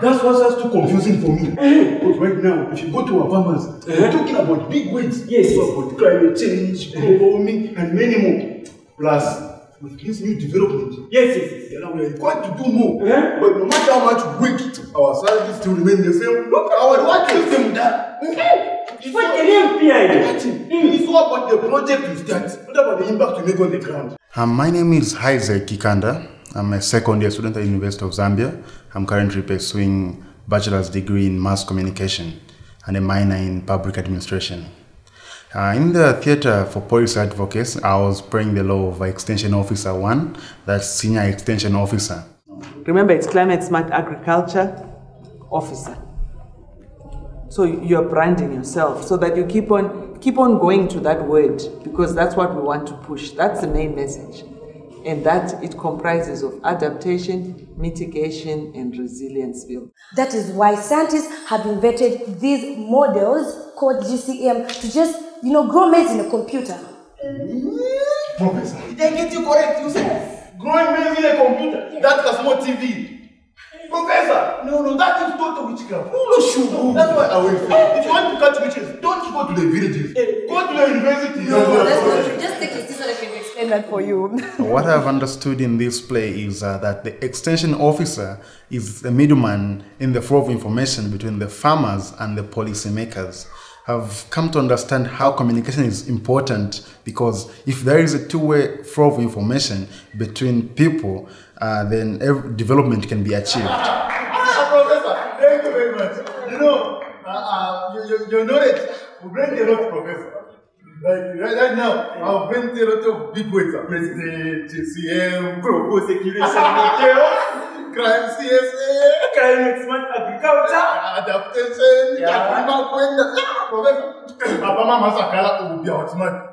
That's what's too confusing for me. Because right now, if you go to our farmers, they're talking about big words. Yes. About climate change, global warming, and many more. Plus, with this new development, Yes. we are required to do more. But no matter how much we work, our salaries still remain the same. Look at our work system that. It's all about the project you start, not about the impact you make on the ground. My name is Isaac Kikanda. I'm a second year student at the University of Zambia. I'm currently pursuing a bachelor's degree in mass communication and a minor in public administration. In the Theatre for Policy Advocates, I was praying the law of Extension Officer 1, that's Senior Extension Officer. Remember, it's Climate Smart Agriculture Officer. So you're branding yourself so that you keep on going to that word, because that's what we want to push. That's the main message. And that it comprises of adaptation, mitigation, and resilience build. That is why scientists have invented these models called GCM to just, grow maize in a computer. Professor, did I get you correct? You said growing maize in a computer? Yes. That has more TV. Professor, no, that is total witchcraft. No. That's why I will say, if you want to catch witches, don't go to the villages. Go to the university. No, just take it so that I can explain that for you. What I've understood in this play is that the extension officer is the middleman in the flow of information between the farmers and the policymakers. I've come to understand how communication is important, because if there is a two-way flow of information between people, then every development can be achieved. Professor, thank you very much. Your knowledge will bring a lot, Professor. Like right now, I'll bring a lot of big words. President, GCM, global security, crime CSA, Climate Smart Agriculture, adaptation, Professor, Abama Masakala will be outsmart.